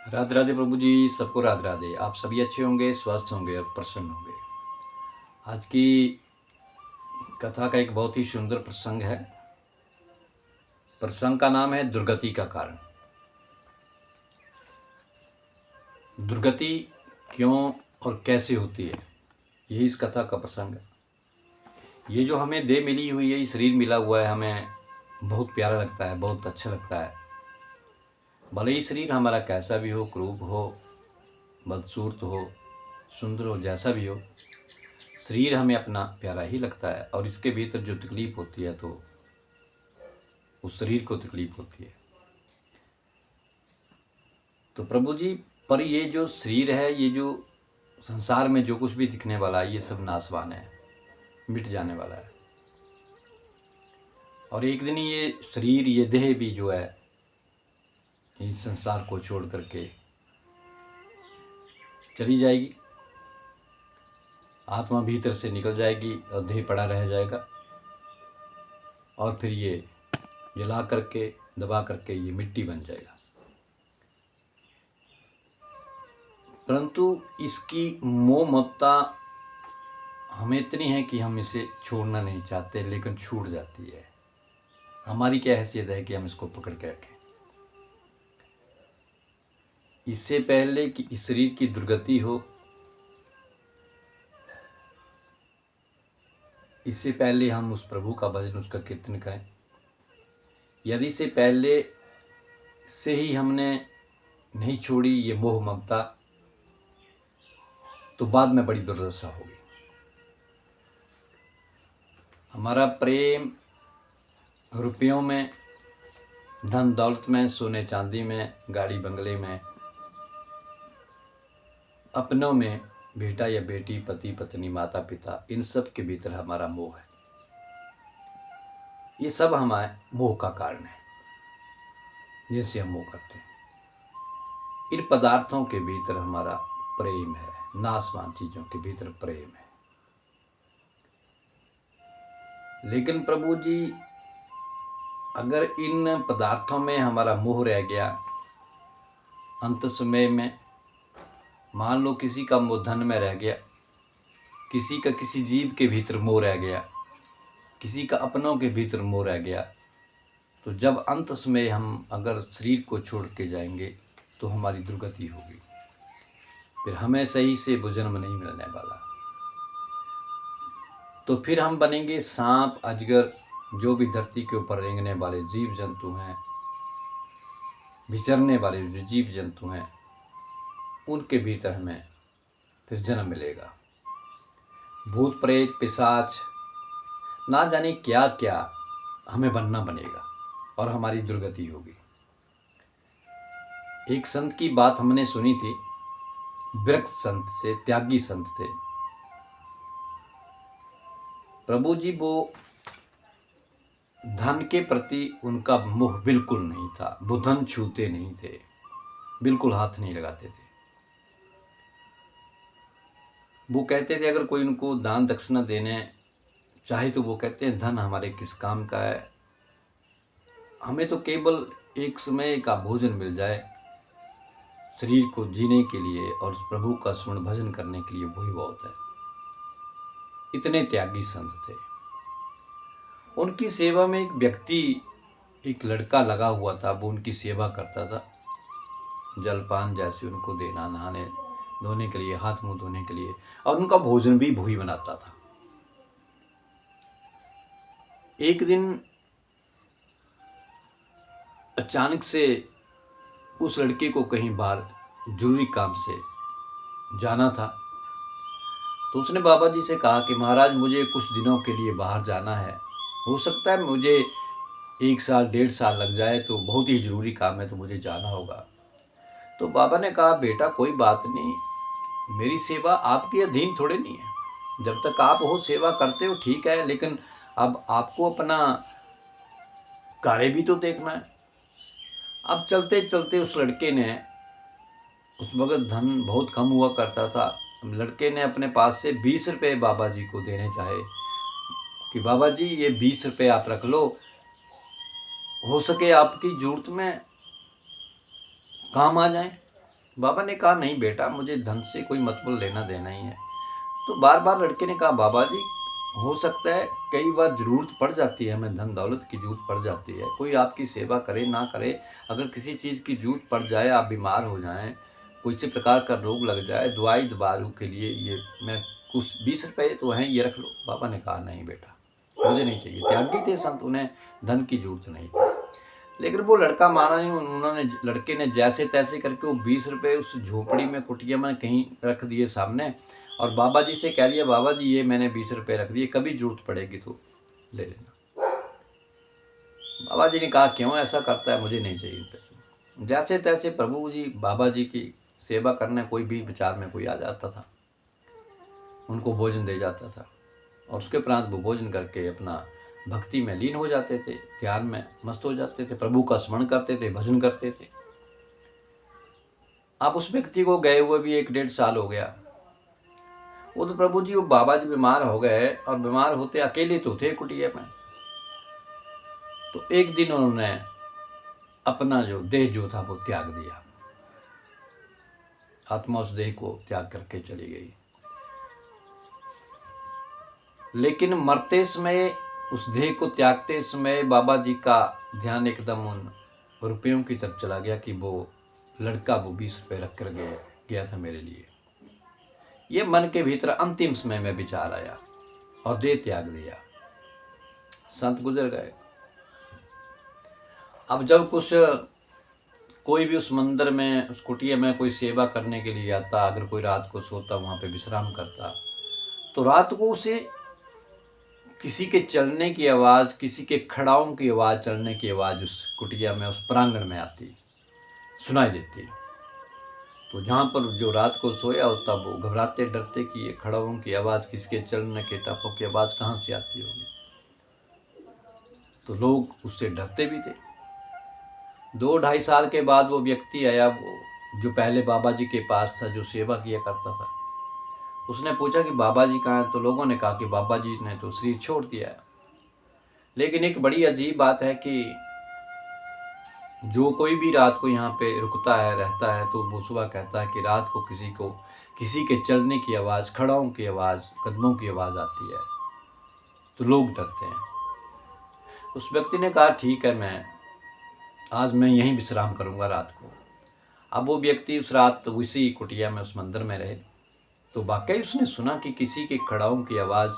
राधे राधे प्रभु जी, सबको राधे राधे। आप सभी अच्छे होंगे, स्वस्थ होंगे और प्रसन्न होंगे। आज की कथा का एक बहुत ही सुंदर प्रसंग है। प्रसंग का नाम है दुर्गति का कारण। दुर्गति क्यों और कैसे होती है, यही इस कथा का प्रसंग है। ये जो हमें देह मिली हुई है, ये शरीर मिला हुआ है, हमें बहुत प्यारा लगता है, बहुत अच्छा लगता है। भले ही शरीर हमारा कैसा भी हो, क्रूप हो, बदसूरत हो, सुंदर हो, जैसा भी हो, शरीर हमें अपना प्यारा ही लगता है। और इसके भीतर जो तकलीफ होती है तो उस शरीर को तकलीफ होती है। तो प्रभु जी, पर ये जो शरीर है, ये जो संसार में जो कुछ भी दिखने वाला है, ये सब नाशवान है, मिट जाने वाला है। और एक दिन ये शरीर, ये देह भी जो है, इस संसार को छोड़ करके चली जाएगी। आत्मा भीतर से निकल जाएगी और देह पड़ा रह जाएगा। और फिर ये जला करके, दबा करके ये मिट्टी बन जाएगा। परंतु इसकी मोह ममता हमें इतनी है कि हम इसे छोड़ना नहीं चाहते, लेकिन छूट जाती है। हमारी क्या हैसियत है कि हम इसको पकड़ के रखें। इससे पहले कि इस शरीर की दुर्गति हो, इससे पहले हम उस प्रभु का भजन, उसका कीर्तन करें। यदि से पहले से ही हमने नहीं छोड़ी ये मोह ममता, तो बाद में बड़ी दुर्दशा होगी। हमारा प्रेम रुपयों में, धन दौलत में, सोने चांदी में, गाड़ी बंगले में, अपनों में, बेटा या बेटी, पति पत्नी, माता पिता, इन सब के भीतर हमारा मोह है। ये सब हमारे मोह का कारण है, जिनसे हम मोह करते हैं। इन पदार्थों के भीतर हमारा प्रेम है, नाशवान चीजों के भीतर प्रेम है। लेकिन प्रभु जी, अगर इन पदार्थों में हमारा मोह रह गया, अंत समय में मान लो किसी का मोह धन में रह गया, किसी का किसी जीव के भीतर मोह रह गया, किसी का अपनों के भीतर मोह रह गया, तो जब अंत समय हम अगर शरीर को छोड़ के जाएंगे तो हमारी दुर्गति होगी। फिर हमें सही से भोजन नहीं मिलने वाला। तो फिर हम बनेंगे सांप, अजगर, जो भी धरती के ऊपर रेंगने वाले जीव जंतु हैं, विचरने वाले जो जीव जंतु हैं, उनके भीतर हमें फिर जन्म मिलेगा। भूत प्रेत पिशाच, ना जाने क्या क्या हमें बनना बनेगा और हमारी दुर्गति होगी। एक संत की बात हमने सुनी थी, विरक्त संत से, त्यागी संत थे प्रभु जी। वो धन के प्रति उनका मोह बिल्कुल नहीं था, वो धन छूते नहीं थे, बिल्कुल हाथ नहीं लगाते थे। वो कहते थे अगर कोई उनको दान दक्षिणा देने चाहे तो वो कहते हैं धन हमारे किस काम का है, हमें तो केवल एक समय का भोजन मिल जाए, शरीर को जीने के लिए और प्रभु का स्मरण भजन करने के लिए वही बहुत है। इतने त्यागी संत थे। उनकी सेवा में एक व्यक्ति, एक लड़का लगा हुआ था, वो उनकी सेवा करता था। जलपान जैसे उनको देना, नहाने धोने के लिए, हाथ मुंह धोने के लिए, और उनका भोजन भी वही बनाता था। एक दिन अचानक से उस लड़के को कहीं बाहर जरूरी काम से जाना था। तो उसने बाबा जी से कहा कि महाराज मुझे कुछ दिनों के लिए बाहर जाना है, हो सकता है मुझे 1 साल 1.5 साल लग जाए, तो बहुत ही ज़रूरी काम है, तो मुझे जाना होगा। तो बाबा ने कहा बेटा कोई बात नहीं, मेरी सेवा आपके अधीन थोड़े नहीं है, जब तक आप हो सेवा करते हो ठीक है, लेकिन अब आपको अपना कार्य भी तो देखना है। अब चलते चलते उस लड़के ने, उस वक्त धन बहुत कम हुआ करता था, लड़के ने अपने पास से 20 रुपये बाबा जी को देने चाहे कि बाबा जी ये 20 रुपये आप रख लो, हो सके आपकी जरूरत में काम आ जाए। बाबा ने कहा नहीं बेटा, मुझे धन से कोई मतलब लेना देना ही है। तो बार बार लड़के ने कहा बाबा जी, हो सकता है कई बार ज़रूरत पड़ जाती है, हमें धन दौलत की ज़रूरत पड़ जाती है, कोई आपकी सेवा करे ना करे, अगर किसी चीज़ की ज़रूरत पड़ जाए, आप बीमार हो जाएं, कोई से प्रकार का रोग लग जाए, दवाई दारू के लिए ये मैं कुछ 20 रुपये तो हैं, ये रख लो। बाबा ने कहा नहीं बेटा, मुझे नहीं चाहिए। त्यागी थे संत, उन्हें धन की ज़रूरत नहीं थी। लेकिन वो लड़का माना नहीं। उन्होंने लड़के ने जैसे तैसे करके वो 20 रुपये उस झोपड़ी में, कुटिया में कहीं रख दिए सामने, और बाबा जी से कह दिया बाबा जी ये मैंने 20 रुपये रख दिए, कभी जरूरत पड़ेगी तो ले लेना। बाबा जी ने कहा क्यों ऐसा करता है, मुझे नहीं चाहिए पैसे। जैसे तैसे प्रभु जी बाबा जी की सेवा करने कोई भी विचार में कोई आ जाता था, उनको भोजन दे जाता था, और उसके उपरांत वो भोजन करके अपना भक्ति में लीन हो जाते थे, ध्यान में मस्त हो जाते थे, प्रभु का स्मरण करते थे, भजन करते थे। अब उस व्यक्ति को गए हुए भी 1-1.5 साल हो गया। वो तो प्रभु जी, वो बाबा जी बीमार हो गए, और बीमार होते अकेले तो थे कुटिया में। तो एक दिन उन्होंने अपना जो देह जो था वो त्याग दिया, आत्मा उस देह को त्याग करके चली गई। लेकिन मरते समय, उस देह को त्यागते समय बाबा जी का ध्यान एकदम उन रुपयों की तरफ चला गया कि वो लड़का वो 20 रुपये रख कर गया था मेरे लिए। ये मन के भीतर अंतिम समय में विचार आया और देह त्याग दिया। संत गुजर गए। अब जब कुछ कोई भी उस मंदिर में, उस कुटिया में कोई सेवा करने के लिए आता, अगर कोई रात को सोता, वहाँ पे विश्राम करता, तो रात को उसे किसी के चलने की आवाज़, किसी के खड़ाओं की आवाज़, चलने की आवाज़ उस कुटिया में, उस प्रांगण में आती, सुनाई देती। तो जहाँ पर जो रात को सोया होता वो घबराते डरते कि ये खड़ाओं की आवाज़, किसके चलने के टापों की आवाज़ कहाँ से आती होगी। तो लोग उससे डरते भी थे। 2-2.5 साल के बाद वो व्यक्ति आया, वो जो पहले बाबा जी के पास था, जो सेवा किया करता था। उसने पूछा कि बाबा जी कहाँ हैं? तो लोगों ने कहा कि बाबा जी ने तो शरीर छोड़ दिया है। लेकिन एक बड़ी अजीब बात है कि जो कोई भी रात को यहाँ पे रुकता है, रहता है, तो वो सुबह कहता है कि रात को किसी के चलने की आवाज़, खड़ाओं की आवाज़, कदमों की आवाज़ आती है, तो लोग डरते हैं। उस व्यक्ति ने कहा ठीक है, आज मैं यहीं विश्राम करूँगा रात को। अब वो व्यक्ति उस रात उसी कुटिया में, उस मंदिर में रहे। तो वाकई उसने सुना कि किसी के खड़ाओं की आवाज़,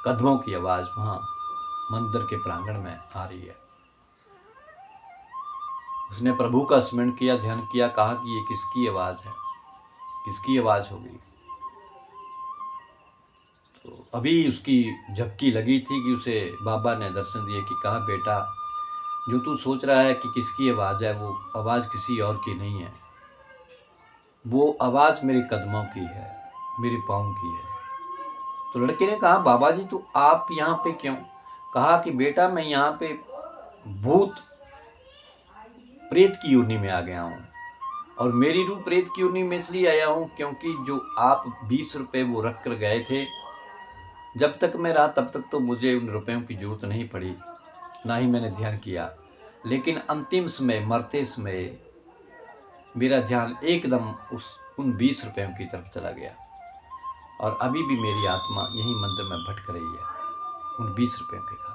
कदमों की आवाज़ वहाँ मंदिर के प्रांगण में आ रही है। उसने प्रभु का स्मरण किया, ध्यान किया, कहा कि ये किसकी आवाज़ है, किसकी आवाज़ होगी। तो अभी उसकी झपकी लगी थी कि उसे बाबा ने दर्शन दिए कि कहा बेटा, जो तू सोच रहा है कि किसकी आवाज़ है, वो आवाज़ किसी और की नहीं है, वो आवाज़ मेरे कदमों की है, मेरे पाँव की है। तो लड़के ने कहा बाबा जी तो आप यहाँ पे क्यों? कहा कि बेटा मैं यहाँ पे भूत प्रेत की योनि में आ गया हूँ, और मेरी रूह प्रेत की योनि में इसलिए आया हूँ क्योंकि जो आप 20 रुपये वो रख कर गए थे, जब तक मैं रहा तब तक तो मुझे उन रुपयों की जरूरत नहीं पड़ी, ना ही मैंने ध्यान किया। लेकिन अंतिम समय, मरते समय मेरा ध्यान एकदम उन 20 रुपयों की तरफ चला गया, और अभी भी मेरी आत्मा यही मंदिर में भटक रही है उन 20 रुपयों के खातिर।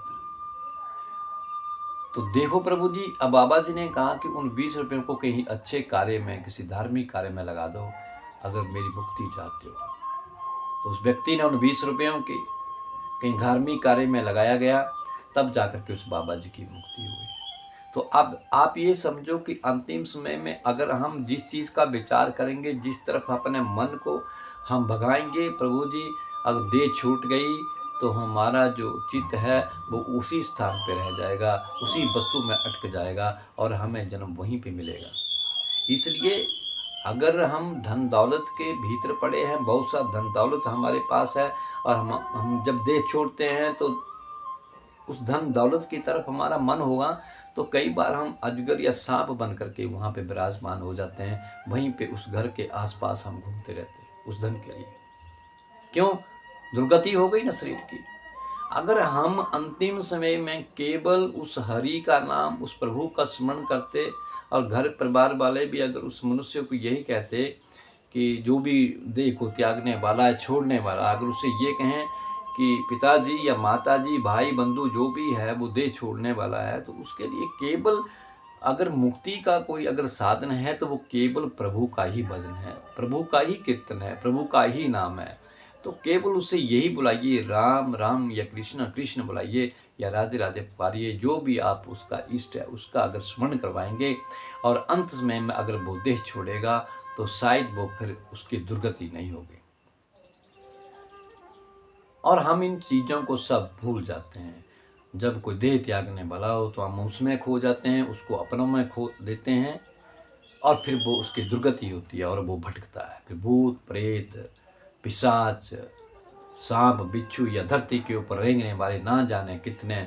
तो देखो प्रभु जी, अब बाबा जी ने कहा कि उन 20 रुपयों को कहीं अच्छे कार्य में, किसी धार्मिक कार्य में लगा दो, अगर मेरी मुक्ति चाहते हो। तो उस व्यक्ति ने उन 20 रुपयों की कहीं धार्मिक कार्य में लगाया गया, तब जाकर के उस बाबा जी की मुक्ति हुई। तो अब आप ये समझो कि अंतिम समय में अगर हम जिस चीज़ का विचार करेंगे, जिस तरफ अपने मन को हम भगाएंगे, प्रभु जी, अगर देह छूट गई तो हमारा जो चित्त है वो उसी स्थान पे रह जाएगा, उसी वस्तु में अटक जाएगा, और हमें जन्म वहीं पे मिलेगा। इसलिए अगर हम धन दौलत के भीतर पड़े हैं, बहुत सा धन दौलत हमारे पास है, और हम जब देह छोड़ते हैं तो उस धन दौलत की तरफ हमारा मन होगा, तो कई बार हम अजगर या सांप बन करके वहाँ पे विराजमान हो जाते हैं, वहीं पे उस घर के आसपास हम घूमते रहते हैं उस धन के लिए। क्यों? दुर्गति हो गई ना शरीर की। अगर हम अंतिम समय में केवल उस हरि का नाम, उस प्रभु का स्मरण करते, और घर परिवार वाले भी अगर उस मनुष्य को यही कहते कि जो भी देह को त्यागने वाला है, छोड़ने वाला, अगर उसे ये कहें कि पिताजी या माताजी, भाई बंधु जो भी है वो देह छोड़ने वाला है, तो उसके लिए केवल अगर मुक्ति का कोई अगर साधन है तो वो केवल प्रभु का ही भजन है, प्रभु का ही कीर्तन है, प्रभु का ही नाम है। तो केवल उसे यही बुलाइए, राम राम या कृष्ण कृष्ण बुलाइए या राधे राधे पुकारिए, जो भी आप उसका इष्ट है उसका अगर स्मरण करवाएंगे और अंत समय में अगर वो देह छोड़ेगा तो शायद वो फिर उसकी दुर्गति नहीं होगी। और हम इन चीज़ों को सब भूल जाते हैं। जब कोई देह त्यागने वाला हो तो हम उसमें खो जाते हैं, उसको अपनों में खो देते हैं और फिर वो उसकी दुर्गति होती है और वो भटकता है। फिर भूत प्रेत, पिशाच, सांप बिच्छू या धरती के ऊपर रेंगने वाले ना जाने कितने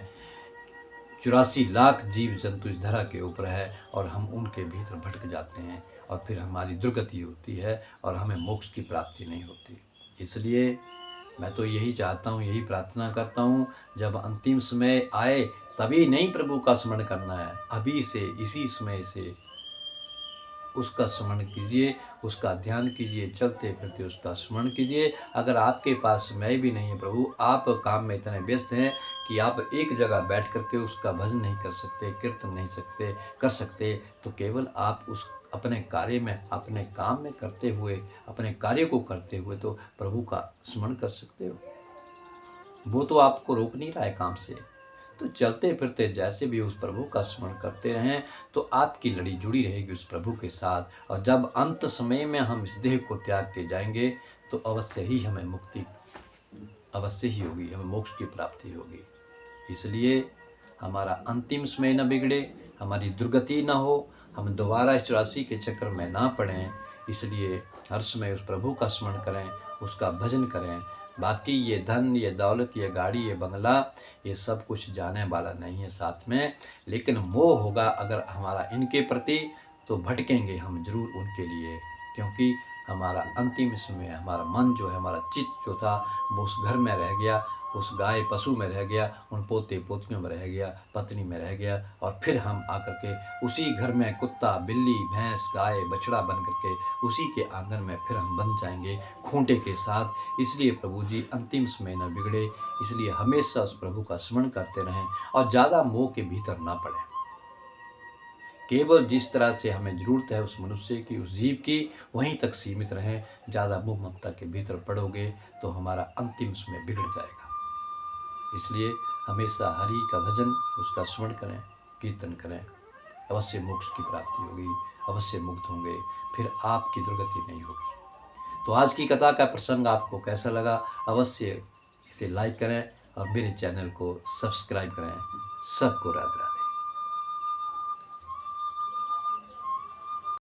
84 लाख जीव जंतु इस धरा के ऊपर है और हम उनके भीतर भटक जाते हैं और फिर हमारी दुर्गति होती है और हमें मोक्ष की प्राप्ति नहीं होती। इसलिए मैं तो यही चाहता हूँ, यही प्रार्थना करता हूँ, जब अंतिम समय आए तभी नहीं प्रभु का स्मरण करना है, अभी से इसी समय से उसका स्मरण कीजिए, उसका ध्यान कीजिए, चलते फिरते उसका स्मरण कीजिए। अगर आपके पास समय भी नहीं है प्रभु, आप काम में इतने व्यस्त हैं कि आप एक जगह बैठ करके उसका भजन नहीं कर सकते, कीर्तन नहीं कर सकते, तो केवल आप उस अपने कार्य में, अपने काम में करते हुए, अपने कार्य को करते हुए तो प्रभु का स्मरण कर सकते हो। वो तो आपको रोक नहीं रहा है काम से। तो चलते फिरते जैसे भी उस प्रभु का स्मरण करते रहें तो आपकी लड़ी जुड़ी रहेगी उस प्रभु के साथ। और जब अंत समय में हम इस देह को त्याग के जाएंगे तो अवश्य ही हमें मुक्ति अवश्य ही होगी, हमें मोक्ष की प्राप्ति होगी। इसलिए हमारा अंतिम समय न बिगड़े, हमारी दुर्गति न हो, हम दोबारा इस 84 के चक्कर में ना पड़ें, इसलिए हर समय उस प्रभु का स्मरण करें, उसका भजन करें। बाकी ये धन, ये दौलत, ये गाड़ी, ये बंगला, ये सब कुछ जाने वाला नहीं है साथ में, लेकिन मोह होगा अगर हमारा इनके प्रति तो भटकेंगे हम जरूर उनके लिए, क्योंकि हमारा अंतिम समय, हमारा मन जो है, हमारा चित्त जो था वो उस घर में रह गया, उस गाय पशु में रह गया, उन पोते पोतियों में रह गया, पत्नी में रह गया, और फिर हम आकर के उसी घर में कुत्ता, बिल्ली, भैंस, गाय, बछड़ा बन करके उसी के आंगन में फिर हम बन जाएंगे खूंटे के साथ। इसलिए प्रभु जी अंतिम समय न बिगड़े, इसलिए हमेशा उस प्रभु का स्मरण करते रहें और ज़्यादा मोह के भीतर ना पड़ें। केवल जिस तरह से हमें ज़रूरत है उस मनुष्य की, उस जीव की, वहीं तक सीमित रहें। ज़्यादा मोह ममता के भीतर पड़ोगे तो हमारा अंतिम समय बिगड़ जाएगा। इसलिए हमेशा हरि का भजन, उसका स्मरण करें, कीर्तन करें, अवश्य मोक्ष की प्राप्ति होगी, अवश्य मुक्त होंगे, फिर आपकी दुर्गति नहीं होगी। तो आज की कथा का प्रसंग आपको कैसा लगा, अवश्य इसे लाइक करें और मेरे चैनल को सब्सक्राइब करें। सबको राधे राधे।